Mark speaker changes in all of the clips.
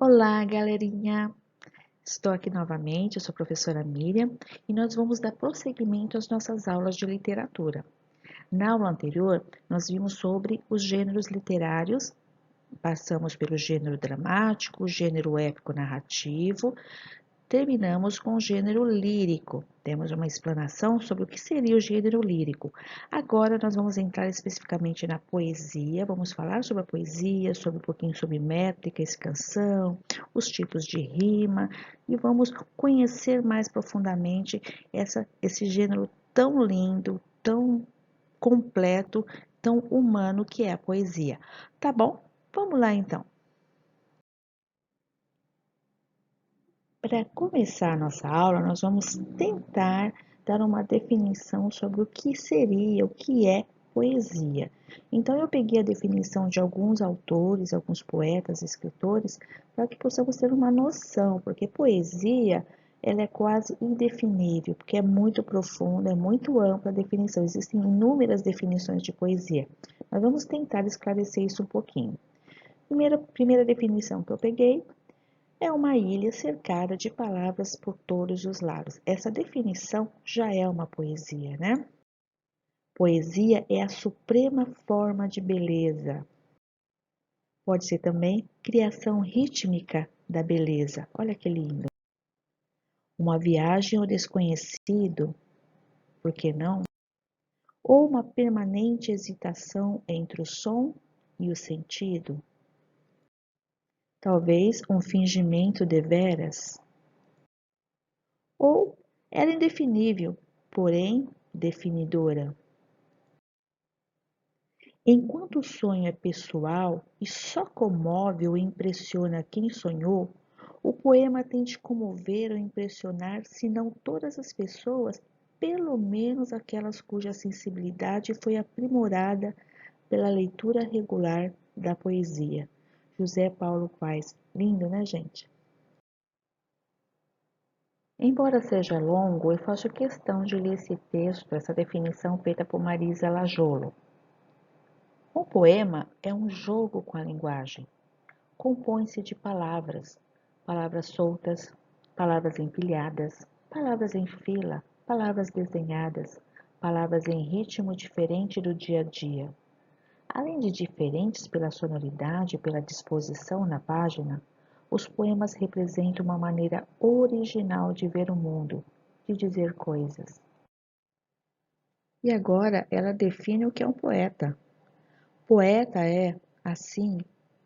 Speaker 1: Olá, galerinha! Estou aqui novamente, eu sou a professora Miriam e nós vamos dar prosseguimento às nossas aulas de literatura. Na aula anterior, nós vimos sobre os gêneros literários, passamos pelo gênero dramático, gênero épico-narrativo, terminamos com o gênero lírico. Temos uma explanação sobre o que seria o gênero lírico. Agora nós vamos entrar especificamente na poesia, vamos falar sobre a poesia, sobre um pouquinho sobre métrica, escansão, os tipos de rima e vamos conhecer mais profundamente esse gênero tão lindo, tão completo, tão humano que é a poesia. Tá bom? Vamos lá então. Para começar a nossa aula, nós vamos tentar dar uma definição sobre o que seria, o que é poesia. Então, eu peguei a definição de alguns autores, alguns poetas, escritores, para que possamos ter uma noção, porque poesia, ela é quase indefinível, porque é muito profunda, é muito ampla a definição. Existem inúmeras definições de poesia. Mas vamos tentar esclarecer isso um pouquinho. Primeira definição que eu peguei é uma ilha cercada de palavras por todos os lados. Essa definição já é uma poesia, né? Poesia é a suprema forma de beleza. Pode ser também criação rítmica da beleza. Olha que lindo. Uma viagem ao desconhecido, por que não? Ou uma permanente hesitação entre o som e o sentido. Talvez um fingimento deveras. Ou era indefinível, porém definidora. Enquanto o sonho é pessoal e só comove ou impressiona quem sonhou, o poema tem de comover ou impressionar, se não todas as pessoas, pelo menos aquelas cuja sensibilidade foi aprimorada pela leitura regular da poesia. José Paulo Paes. Lindo, né, gente? Embora seja longo, eu faço questão de ler esse texto, essa definição feita por Marisa Lajolo. Um poema é um jogo com a linguagem. Compõe-se de palavras, palavras soltas, palavras empilhadas, palavras em fila, palavras desenhadas, palavras em ritmo diferente do dia a dia. Além de diferentes pela sonoridade e pela disposição na página, os poemas representam uma maneira original de ver o mundo, de dizer coisas. E agora ela define o que é um poeta. Poeta é, assim,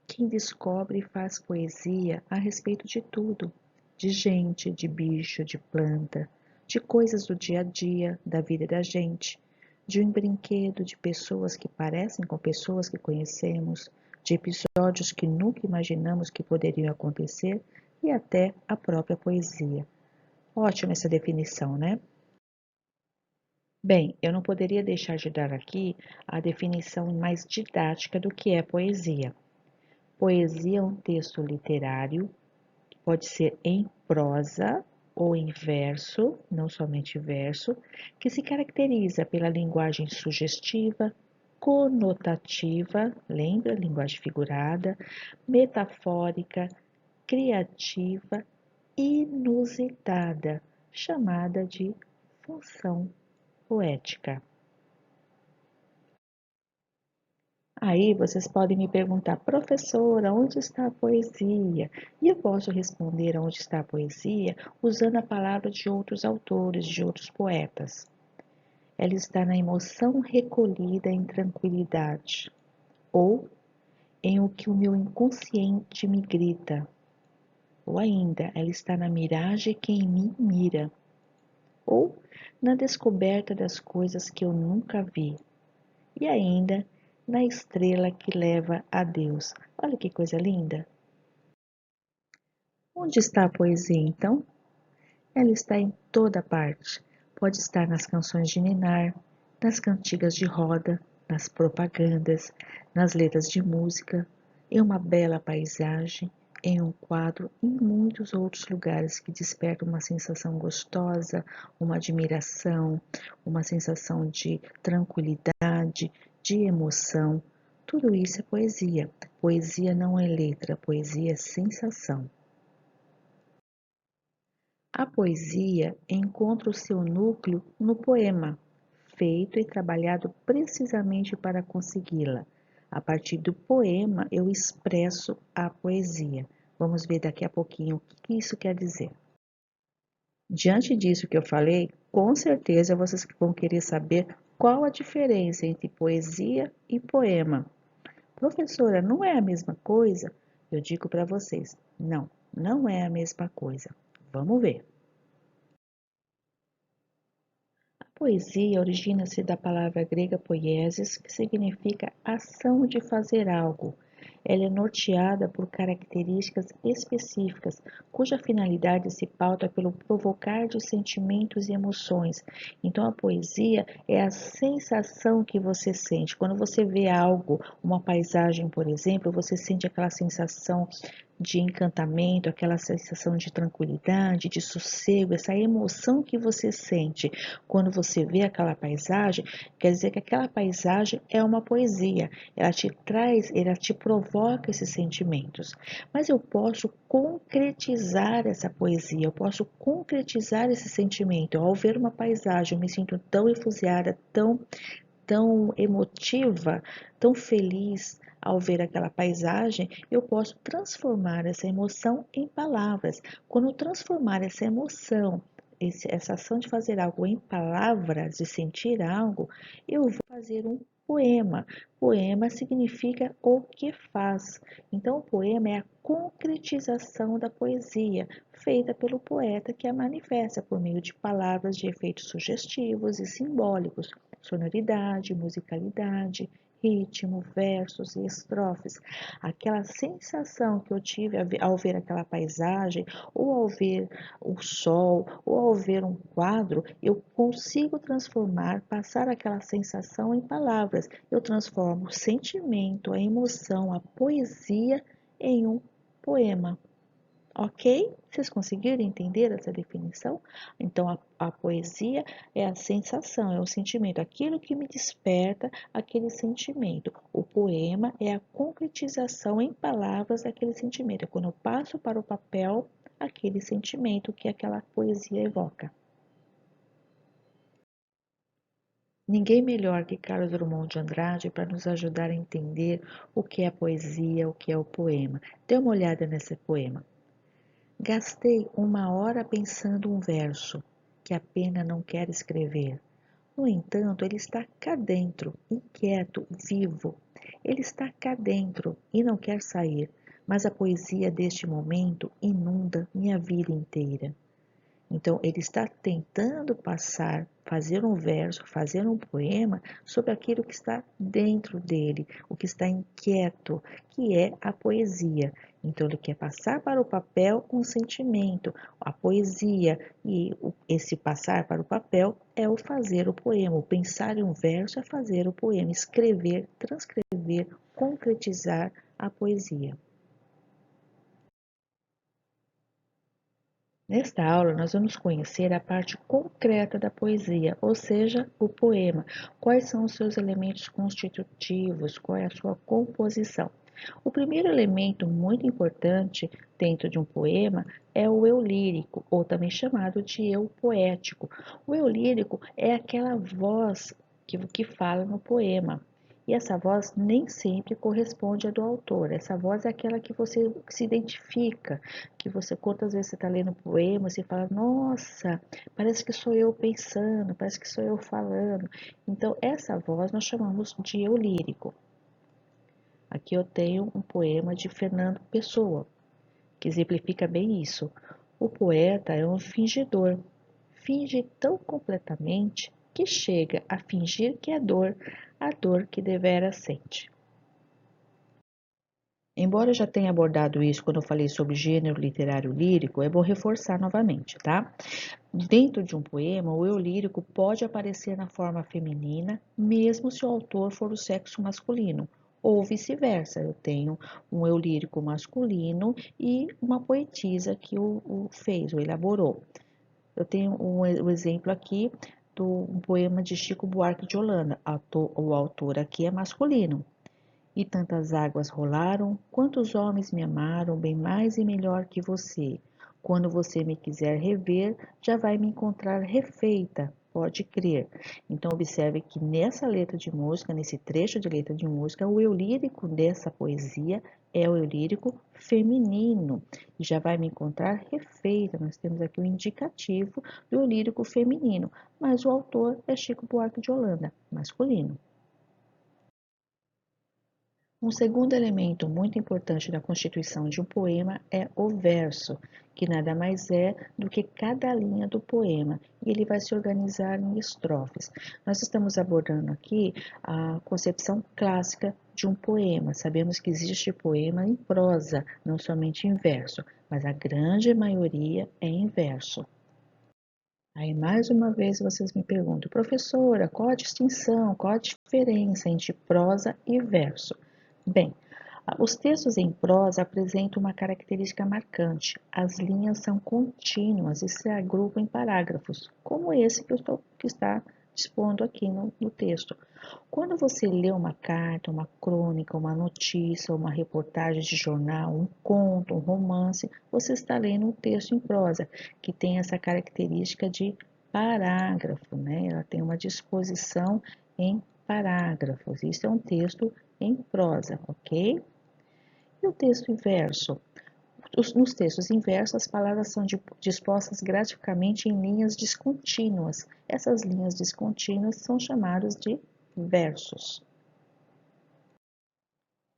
Speaker 1: quem descobre e faz poesia a respeito de tudo, de gente, de bicho, de planta, de coisas do dia a dia, da vida da gente, de um brinquedo, de pessoas que parecem com pessoas que conhecemos, de episódios que nunca imaginamos que poderiam acontecer e até a própria poesia. Ótima essa definição, né? Bem, eu não poderia deixar de dar aqui a definição mais didática do que é poesia. Poesia é um texto literário, pode ser em prosa ou em verso, não somente verso, que se caracteriza pela linguagem sugestiva, conotativa, lembra, linguagem figurada, metafórica, criativa, inusitada, chamada de função poética. Aí vocês podem me perguntar, professora, onde está a poesia? E eu posso responder onde está a poesia usando a palavra de outros autores, de outros poetas. Ela está na emoção recolhida em tranquilidade, ou em o que o meu inconsciente me grita, ou ainda, ela está na miragem que em mim mira, ou na descoberta das coisas que eu nunca vi, e ainda na estrela que leva a Deus. Olha que coisa linda! Onde está a poesia, então? Ela está em toda parte. Pode estar nas canções de ninar, nas cantigas de roda, nas propagandas, nas letras de música, em uma bela paisagem, em um quadro e em muitos outros lugares que despertam uma sensação gostosa, uma admiração, uma sensação de tranquilidade, de emoção. Tudo isso é poesia. Poesia não é letra, poesia é sensação. A poesia encontra o seu núcleo no poema, feito e trabalhado precisamente para consegui-la. A partir do poema, eu expresso a poesia. Vamos ver daqui a pouquinho o que isso quer dizer. Diante disso que eu falei, com certeza vocês vão querer saber qual a diferença entre poesia e poema. Professora, não é a mesma coisa? Eu digo para vocês, não, não é a mesma coisa. Vamos ver. A poesia origina-se da palavra grega poiesis, que significa ação de fazer algo. Ela é norteada por características específicas, cuja finalidade se pauta pelo provocar de sentimentos e emoções. Então, a poesia é a sensação que você sente. Quando você vê algo, uma paisagem, por exemplo, você sente aquela sensação de encantamento, aquela sensação de tranquilidade, de sossego, essa emoção que você sente quando você vê aquela paisagem, quer dizer que aquela paisagem é uma poesia, ela te traz, ela te provoca esses sentimentos. Mas eu posso concretizar essa poesia, eu posso concretizar esse sentimento. Ao ver uma paisagem, eu me sinto tão efusiada, tão emotiva, tão feliz ao ver aquela paisagem, eu posso transformar essa emoção em palavras. Quando eu transformar essa emoção, essa ação de fazer algo em palavras, de sentir algo, eu vou fazer um poema. Poema significa o que faz. Então, o poema é a concretização da poesia, feita pelo poeta que a manifesta por meio de palavras de efeitos sugestivos e simbólicos, sonoridade, musicalidade, ritmo, versos e estrofes. Aquela sensação que eu tive ao ver aquela paisagem, ou ao ver o sol, ou ao ver um quadro, eu consigo transformar, passar aquela sensação em palavras. Eu transformo o sentimento, a emoção, a poesia em um poema. Ok? Vocês conseguiram entender essa definição? Então, a poesia é a sensação, é o sentimento, aquilo que me desperta aquele sentimento. O poema é a concretização em palavras daquele sentimento. É quando eu passo para o papel aquele sentimento que aquela poesia evoca. Ninguém melhor que Carlos Drummond de Andrade para nos ajudar a entender o que é a poesia, o que é o poema. Dê uma olhada nesse poema. Gastei 1 hora pensando um verso que a pena não quer escrever. No entanto, ele está cá dentro, inquieto, vivo. Ele está cá dentro e não quer sair, mas a poesia deste momento inunda minha vida inteira. Então, ele está tentando passar, fazer um verso, fazer um poema sobre aquilo que está dentro dele, o que está inquieto, que é a poesia. Então, ele quer passar para o papel um sentimento, a poesia, e esse passar para o papel é o fazer o poema. O pensar em um verso é fazer o poema, escrever, transcrever, concretizar a poesia. Nesta aula, nós vamos conhecer a parte concreta da poesia, ou seja, o poema. Quais são os seus elementos constitutivos, qual é a sua composição. O primeiro elemento muito importante dentro de um poema é o eu lírico, ou também chamado de eu poético. O eu lírico é aquela voz que fala no poema. E essa voz nem sempre corresponde à do autor. Essa voz é aquela que você se identifica, que você, quantas vezes você está lendo um poema, você fala, nossa, parece que sou eu pensando, parece que sou eu falando. Então, essa voz nós chamamos de eu lírico. Aqui eu tenho um poema de Fernando Pessoa, que exemplifica bem isso. O poeta é um fingidor, finge tão completamente que chega a fingir que é dor, a dor que devera sente. Embora eu já tenha abordado isso quando eu falei sobre gênero literário lírico, é bom reforçar novamente, tá? Dentro de um poema, o eu lírico pode aparecer na forma feminina, mesmo se o autor for o sexo masculino, ou vice-versa. Eu tenho um eu lírico masculino e uma poetisa que o fez, o elaborou. Eu tenho um exemplo aqui do um poema de Chico Buarque de Holanda. O autor aqui é masculino. E tantas águas rolaram, quantos homens me amaram bem mais e melhor que você. Quando você me quiser rever, já vai me encontrar refeita, pode crer. Então observe que nessa letra de música, nesse trecho de letra de música, o eu lírico dessa poesia é o eu lírico feminino. E já vai me encontrar refeita. Nós temos aqui o indicativo do eu lírico feminino, mas o autor é Chico Buarque de Holanda, masculino. Um segundo elemento muito importante da constituição de um poema é o verso, que nada mais é do que cada linha do poema, e ele vai se organizar em estrofes. Nós estamos abordando aqui a concepção clássica de um poema. Sabemos que existe poema em prosa, não somente em verso, mas a grande maioria é em verso. Aí, mais uma vez, vocês me perguntam, professora, qual a distinção, qual a diferença entre prosa e verso? Bem, os textos em prosa apresentam uma característica marcante. As linhas são contínuas e se agrupam em parágrafos, como esse que está dispondo aqui no texto. Quando você lê uma carta, uma crônica, uma notícia, uma reportagem de jornal, um conto, um romance, você está lendo um texto em prosa, que tem essa característica de parágrafo, né? Ela tem uma disposição em parágrafos. Isso é um texto em prosa, ok? E o texto inverso? Nos textos inversos, as palavras são dispostas graficamente em linhas descontínuas. Essas linhas descontínuas são chamadas de versos.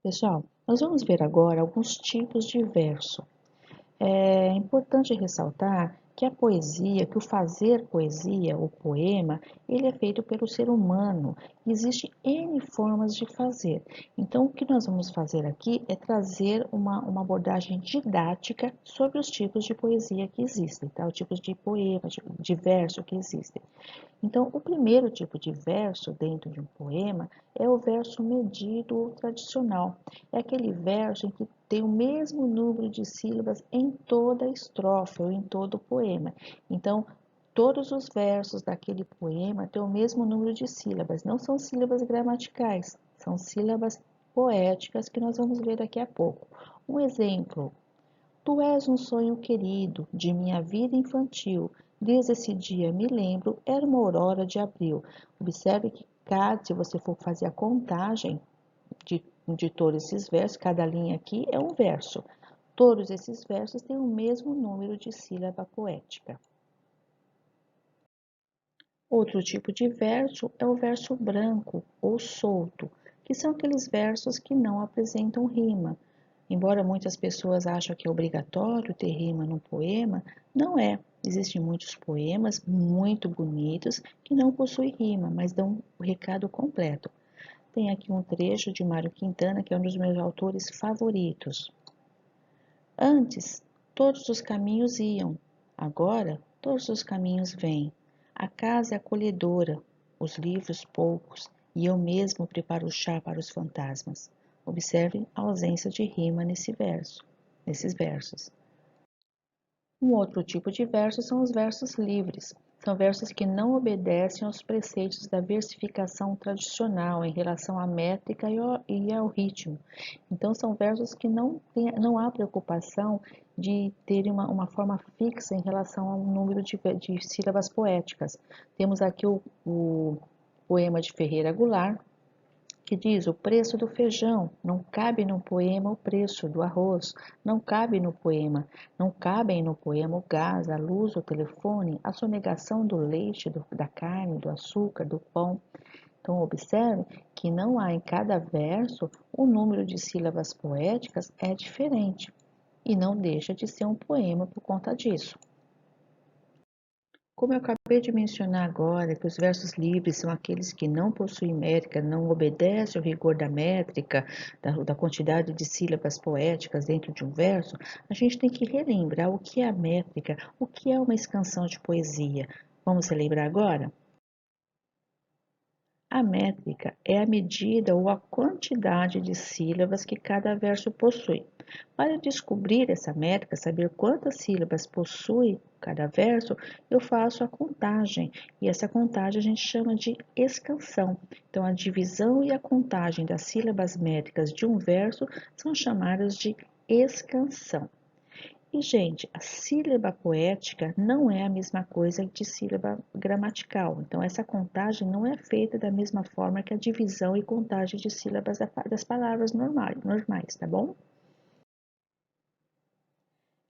Speaker 1: Pessoal, nós vamos ver agora alguns tipos de verso. É importante ressaltar que a poesia, que o fazer poesia, o poema, ele é feito pelo ser humano. Existem N formas de fazer. Então, o que nós vamos fazer aqui é trazer uma abordagem didática sobre os tipos de poesia que existem, tá? Os tipos de poema, de verso que existem. Então, o primeiro tipo de verso dentro de um poema é o verso medido ou tradicional. É aquele verso em que tem o mesmo número de sílabas em toda a estrofe ou em todo o poema. Então, todos os versos daquele poema têm o mesmo número de sílabas. Não são sílabas gramaticais, são sílabas poéticas que nós vamos ver daqui a pouco. Um exemplo: tu és um sonho querido de minha vida infantil. Desde esse dia me lembro, era uma aurora de abril. Observe que se você for fazer a contagem de todos esses versos, cada linha aqui é um verso. Todos esses versos têm o mesmo número de sílaba poética. Outro tipo de verso é o verso branco ou solto, que são aqueles versos que não apresentam rima. Embora muitas pessoas achem que é obrigatório ter rima no poema, não é. Existem muitos poemas muito bonitos que não possuem rima, mas dão o recado completo. Tem aqui um trecho de Mário Quintana, que é um dos meus autores favoritos. Antes, todos os caminhos iam, agora todos os caminhos vêm. A casa é acolhedora, os livros poucos, e eu mesmo preparo o chá para os fantasmas. Observe a ausência de rima nesses versos. Um outro tipo de verso são os versos livres. São versos que não obedecem aos preceitos da versificação tradicional em relação à métrica e ao ritmo. Então, são versos que não há preocupação de terem uma forma fixa em relação ao número de sílabas poéticas. Temos aqui o poema de Ferreira Goulart, que diz: o preço do feijão, não cabe no poema o preço do arroz, não cabe no poema, não cabem no poema o gás, a luz, o telefone, a sonegação do leite, da carne, do açúcar, do pão. Então, observe que não há em cada verso o número de sílabas poéticas é diferente e não deixa de ser um poema por conta disso. Como eu acabei de mencionar agora, que os versos livres são aqueles que não possuem métrica, não obedecem ao rigor da métrica, da quantidade de sílabas poéticas dentro de um verso, a gente tem que relembrar o que é a métrica, o que é uma escansão de poesia. Vamos relembrar agora? A métrica é a medida ou a quantidade de sílabas que cada verso possui. Para descobrir essa métrica, saber quantas sílabas possui cada verso, eu faço a contagem, e essa contagem a gente chama de escansão. Então, a divisão e a contagem das sílabas métricas de um verso são chamadas de escansão. E, gente, a sílaba poética não é a mesma coisa de sílaba gramatical. Então, essa contagem não é feita da mesma forma que a divisão e contagem de sílabas das palavras normais, tá bom?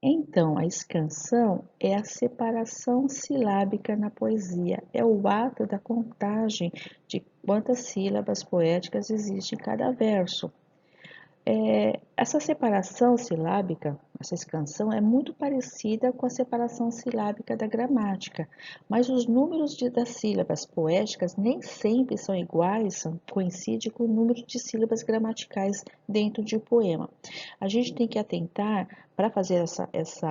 Speaker 1: Então, a escansão é a separação silábica na poesia, é o ato da contagem de quantas sílabas poéticas existem em cada verso. Essa separação silábica, essa escansão, é muito parecida com a separação silábica da gramática, mas os números das sílabas poéticas nem sempre são iguais, coincidem com o número de sílabas gramaticais dentro de um poema. A gente tem que atentar, para fazer essa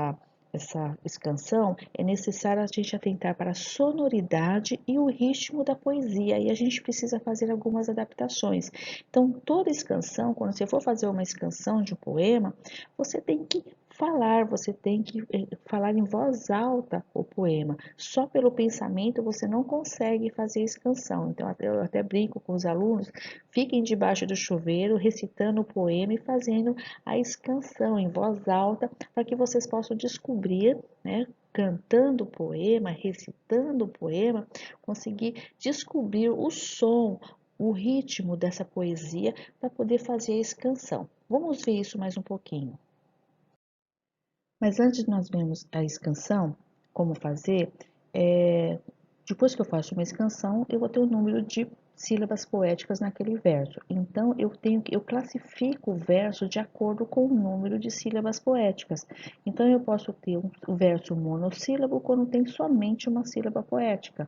Speaker 1: escansão, é necessário a gente atentar para a sonoridade e o ritmo da poesia, e a gente precisa fazer algumas adaptações. Então, toda escansão, quando você for fazer uma escansão de um poema, você tem que falar, você tem que falar em voz alta o poema. Só pelo pensamento você não consegue fazer escansão. Então, eu até brinco com os alunos, fiquem debaixo do chuveiro, recitando o poema e fazendo a escansão em voz alta, para que vocês possam descobrir, né, cantando o poema, recitando o poema, conseguir descobrir o som, o ritmo dessa poesia para poder fazer a escansão. Vamos ver isso mais um pouquinho. Mas antes de nós vermos a escansão, como fazer, depois que eu faço uma escansão, eu vou ter o número de sílabas poéticas naquele verso. Então, eu classifico o verso de acordo com o número de sílabas poéticas. Então, eu posso ter um verso monossílabo quando tem somente uma sílaba poética.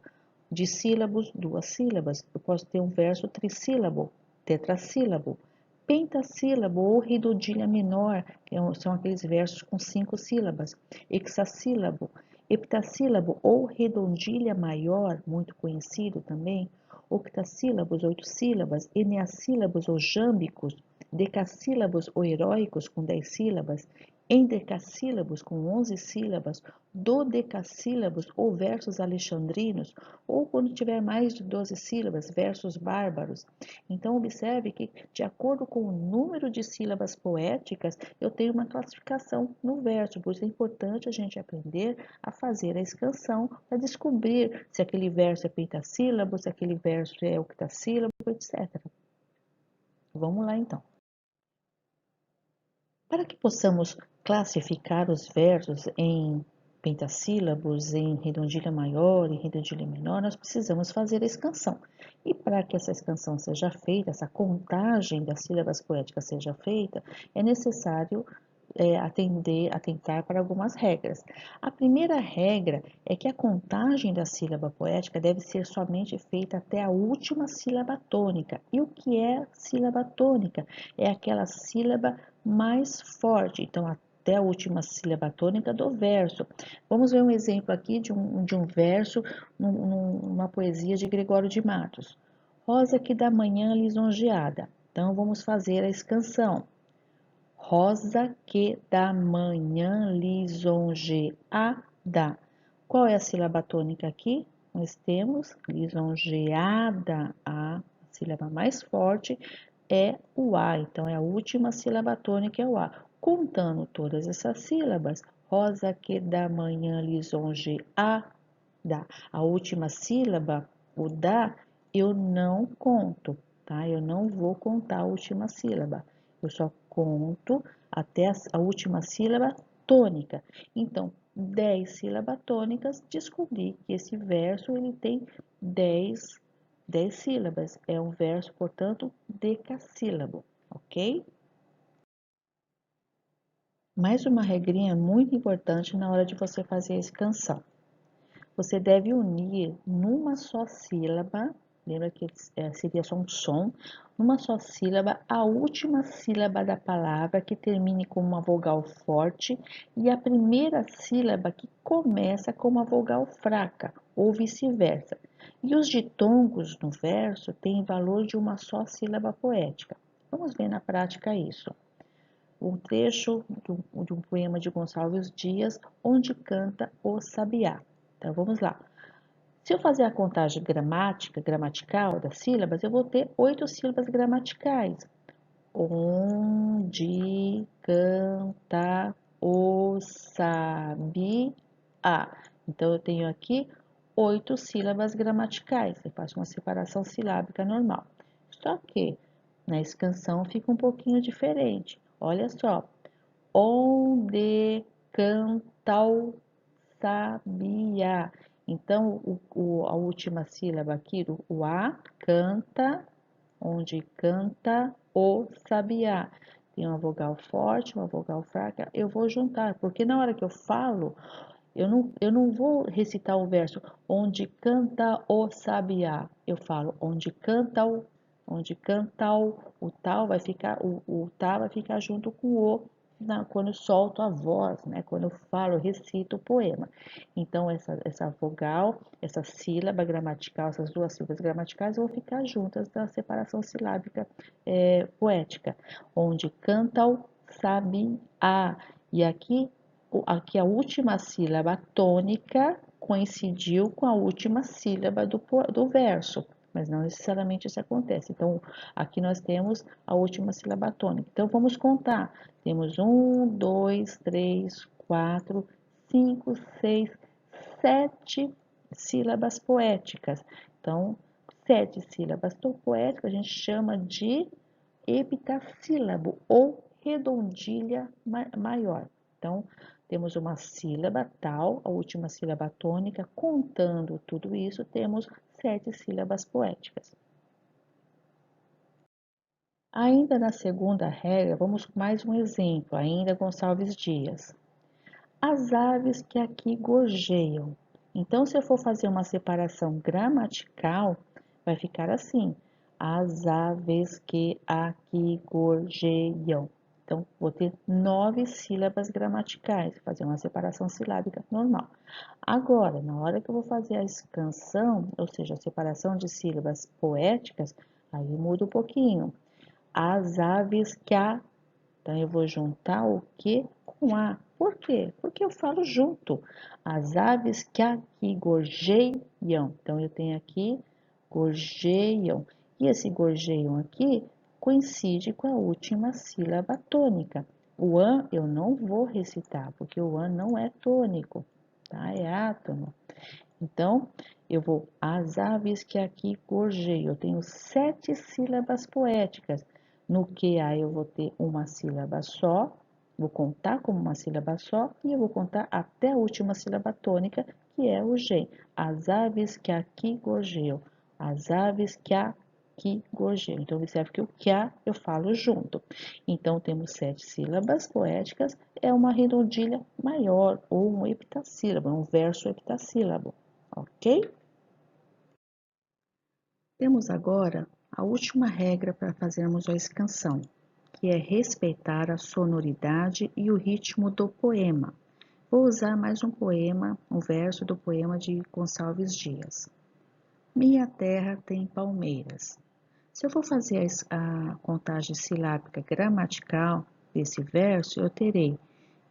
Speaker 1: De sílabos, duas sílabas. Eu posso ter um verso trissílabo, tetrassílabo, pentassílabo ou redondilha menor, que são aqueles versos com 5 sílabas, hexassílabo, heptassílabo ou redondilha maior, muito conhecido também, octassílabos, 8 sílabas, eneassílabos ou jâmbicos, decassílabos ou heróicos com 10 sílabas, endecassílabos com 11 sílabas, dodecassílabos ou versos alexandrinos, ou quando tiver mais de 12 sílabas, versos bárbaros. Então, observe que, de acordo com o número de sílabas poéticas, eu tenho uma classificação no verso, por isso é importante a gente aprender a fazer a escansão para descobrir se aquele verso é pentassílabo, se aquele verso é octassílabo, etc. Vamos lá, então. Para que possamos classificar os versos em pentassílabos, em redondilha maior e redondilha menor, nós precisamos fazer a escansão. E para que essa escansão seja feita, essa contagem das sílabas poéticas seja feita, é necessário atentar para algumas regras. A primeira regra é que a contagem da sílaba poética deve ser somente feita até a última sílaba tônica. E o que é sílaba tônica? É aquela sílaba mais forte, então até a última sílaba tônica do verso. Vamos ver um exemplo aqui de um verso numa poesia de Gregório de Matos. Rosa que da manhã lisonjeada. Então vamos fazer a escansão. Rosa que da manhã lisonjeada. Qual é a sílaba tônica aqui? Nós temos lisonjeada. A sílaba mais forte é o A, então é a última sílaba tônica, é o A. Contando todas essas sílabas, rosa que da manhã lisonjeada. A última sílaba, o da, eu não conto, tá? Eu não vou contar a última sílaba. Eu só conto até a última sílaba tônica. Então, 10 sílabas tônicas, descobri que esse verso ele tem 10 sílabas. É um verso, portanto, decassílabo, ok? Mais uma regrinha muito importante na hora de você fazer esse canção. Você deve unir numa só sílaba lembra que seria só um som, numa só sílaba, a última sílaba da palavra que termine com uma vogal forte e a primeira sílaba que começa com uma vogal fraca, ou vice-versa. E os ditongos no verso têm valor de uma só sílaba poética. Vamos ver na prática isso. Um trecho de um poema de Gonçalves Dias, onde canta o sabiá. Então vamos lá. Se eu fazer a contagem gramatical das sílabas, eu vou ter 8 sílabas gramaticais. Onde canta o sabiá. Então eu tenho aqui 8 sílabas gramaticais. Eu faço uma separação silábica normal. Só que na escansão fica um pouquinho diferente. Olha só. Onde canta o sabiá. Então, a última sílaba aqui, o A, canta, onde canta o sabiá. Tem uma vogal forte, uma vogal fraca, eu vou juntar, porque na hora que eu falo, eu não vou recitar o verso onde canta o sabiá. Eu falo onde canta o tal vai ficar, o tá vai ficar junto com o quando eu solto a voz, né? Quando eu falo, eu recito o poema. Então, essa vogal, essa sílaba gramatical, essas duas sílabas gramaticais vão ficar juntas na separação silábica poética. Onde canta o sabiá. E aqui a última sílaba tônica coincidiu com a última sílaba do verso, mas não necessariamente isso acontece. Então, aqui nós temos a última sílaba tônica. Então, vamos contar. Temos 1, 2, 3, 4, 5, 6, 7 sílabas poéticas. Então, 7 sílabas poéticas a gente chama de heptassílabo ou redondilha maior. Então, temos uma sílaba tal, a última sílaba tônica, contando tudo isso, temos 7 sílabas poéticas. Ainda na segunda regra, vamos com mais um exemplo, ainda Gonçalves Dias. As aves que aqui gorjeiam. Então, se eu for fazer uma separação gramatical, vai ficar assim: as aves que aqui gorjeiam. Então, vou ter 9 sílabas gramaticais, fazer uma separação silábica normal. Agora, na hora que eu vou fazer a escansão, ou seja, a separação de sílabas poéticas, aí muda um pouquinho. As aves que a. Então, eu vou juntar o que com a. Por quê? Porque eu falo junto. As aves que aqui gorjeiam. Então, eu tenho aqui gorjeiam. E esse gorjeiam aqui coincide com a última sílaba tônica. O an eu não vou recitar, porque o an não é tônico, tá? É átono. Então, eu vou, as aves que aqui gorjeiam. Eu tenho 7 sílabas poéticas. No QA eu vou ter uma sílaba só, vou contar como uma sílaba só, e eu vou contar até a última sílaba tônica, que é o G. As aves que aqui gorjeiam. As aves que aqui gorjeiam. Então, observe que o que eu falo junto. Então, temos 7 sílabas poéticas, é uma redondilha maior, ou um heptassílabo, um verso heptassílabo. Ok? Temos agora a última regra para fazermos a escansão, que é respeitar a sonoridade e o ritmo do poema. Vou usar mais um poema, um verso do poema de Gonçalves Dias. Minha terra tem palmeiras. Se eu for fazer a contagem silábica gramatical desse verso, eu terei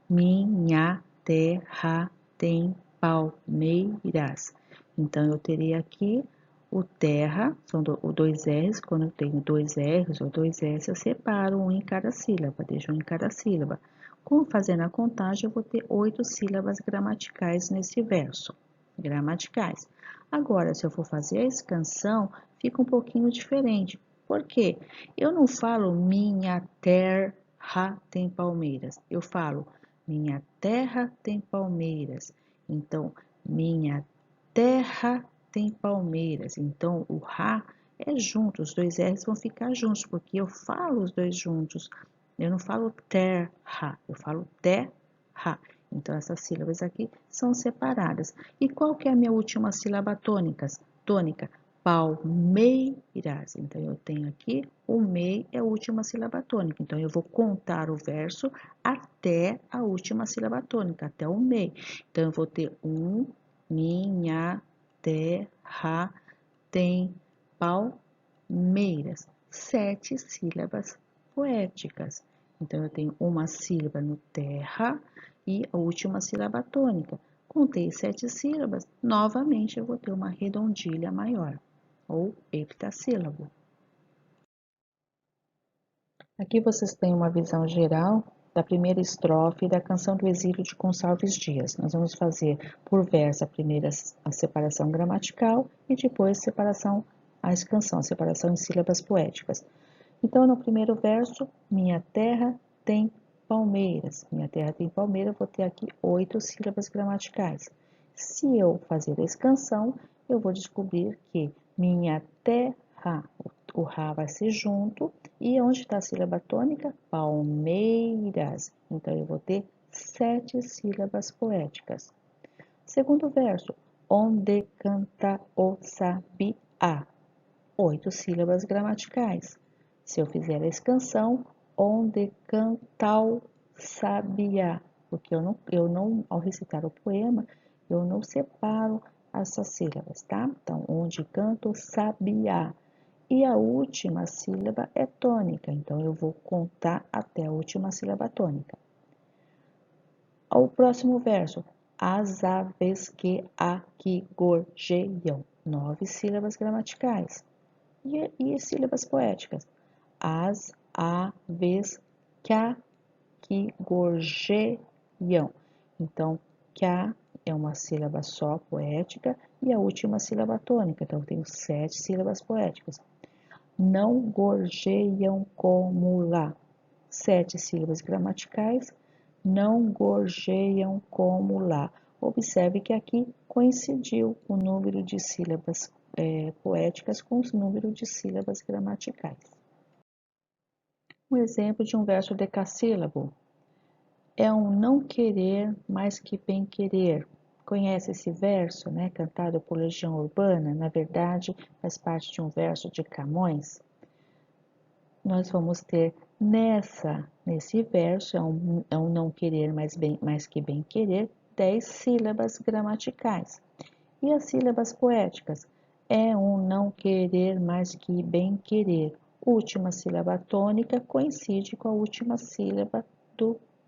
Speaker 1: minha terra tem palmeiras. Então, eu teria aqui o terra, são dois R's, quando eu tenho dois R's ou dois S, eu separo um em cada sílaba, deixo um em cada sílaba. Como fazendo a contagem, eu vou ter 8 sílabas gramaticais nesse verso, gramaticais. Agora, se eu for fazer a escansão, fica um pouquinho diferente. Por quê? Eu não falo minha terra tem palmeiras, eu falo minha terra tem palmeiras. Então, minha terra tem palmeiras. Então, o Rá é junto, os dois R's vão ficar juntos, porque eu falo os dois juntos. Eu não falo terra, eu falo terra. Então, essas sílabas aqui são separadas. E qual que é a minha última sílaba tônica? palmeiras. Então, eu tenho aqui o mei é a última sílaba tônica. Então, eu vou contar o verso até a última sílaba tônica, até o mei. Então, eu vou ter minha terra tem palmeiras. 7 sílabas poéticas. Então, eu tenho uma sílaba no terra e a última sílaba tônica. Contei 7 sílabas, novamente eu vou ter uma redondilha maior, ou heptassílabo. Aqui vocês têm uma visão geral da primeira estrofe da Canção do Exílio de Gonçalves Dias. Nós vamos fazer por verso a separação gramatical e depois a escansão, a separação em sílabas poéticas. Então, no primeiro verso, minha terra tem palmeiras. Minha terra tem palmeiras, vou ter aqui 8 sílabas gramaticais. Se eu fazer a escansão, eu vou descobrir que minha terra, o Rá vai ser junto, e onde está a sílaba tônica? Palmeiras. Então, eu vou ter 7 sílabas poéticas. Segundo verso, onde canta o sabiá. 8 sílabas gramaticais. Se eu fizer a escansão, onde canta o sabiá, porque ao recitar o poema, eu não separo essas sílabas, tá? Então, onde canta o sabiá. E a última sílaba é tônica, então eu vou contar até a última sílaba tônica. Ao próximo verso, as aves que aqui gorjeiam, 9 sílabas gramaticais. E sílabas poéticas, as aves que aqui gorjeiam. Então, que é uma sílaba só poética e a última sílaba tônica, então eu tenho 7 sílabas poéticas. Não gorjeiam como lá. 7 sílabas gramaticais, não gorjeiam como lá. Observe que aqui coincidiu o número de sílabas poéticas com o número de sílabas gramaticais. Um exemplo de um verso decassílabo é um não querer mais que bem querer. Conhece esse verso, né, cantado por Legião Urbana? Na verdade, faz parte de um verso de Camões. Nós vamos ter nesse verso, é um não querer mais que bem querer, 10 sílabas gramaticais. E as sílabas poéticas, é um não querer mais que bem querer. Última sílaba tônica coincide com a última sílaba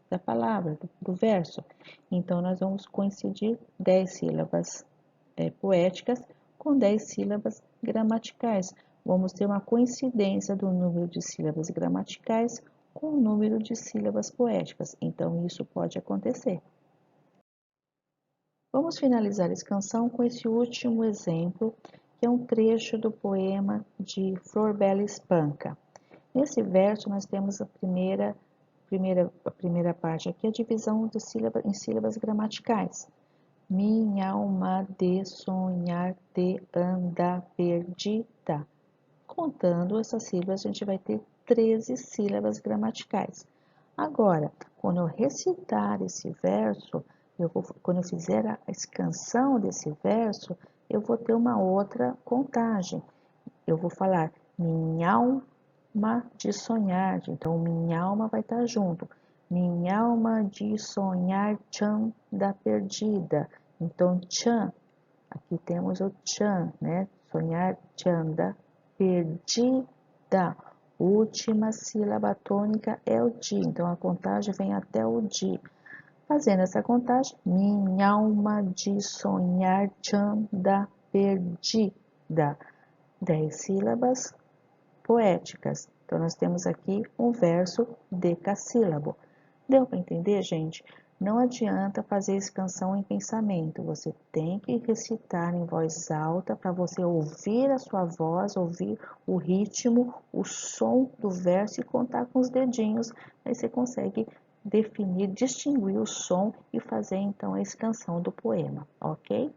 Speaker 1: da palavra, do verso. Então, nós vamos coincidir 10 sílabas poéticas com 10 sílabas gramaticais. Vamos ter uma coincidência do número de sílabas gramaticais com o número de sílabas poéticas. Então, isso pode acontecer. Vamos finalizar essa canção com esse último exemplo, que é um trecho do poema de Flor Bela Espanca. Nesse verso, nós temos a primeira parte aqui, a divisão em sílabas gramaticais. Minha alma de sonhar te anda perdida. Contando essas sílabas, a gente vai ter 13 sílabas gramaticais. Agora, quando eu recitar esse verso, quando eu fizer a escansão desse verso, eu vou ter uma outra contagem. Eu vou falar minha alma de sonhar. Então, minha alma vai estar junto. Minha alma de sonhar tchan da perdida. Então, tchan, aqui temos o tchan, né? Sonhar tchan da perdida. Última sílaba tônica é o di. Então, a contagem vem até o di. Fazendo essa contagem, minha alma de sonhar tchan da perdida. 10 sílabas poéticas. Então, nós temos aqui um verso decassílabo. Deu para entender, gente? Não adianta fazer escansão em pensamento. Você tem que recitar em voz alta para você ouvir a sua voz, ouvir o ritmo, o som do verso e contar com os dedinhos. Aí você consegue definir, distinguir o som e fazer então a escansão do poema, ok?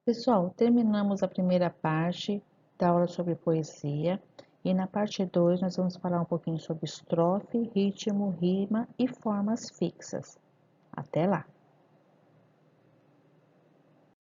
Speaker 1: Pessoal, terminamos a primeira parte da aula sobre poesia e na parte 2 nós vamos falar um pouquinho sobre estrofe, ritmo, rima e formas fixas. Até lá!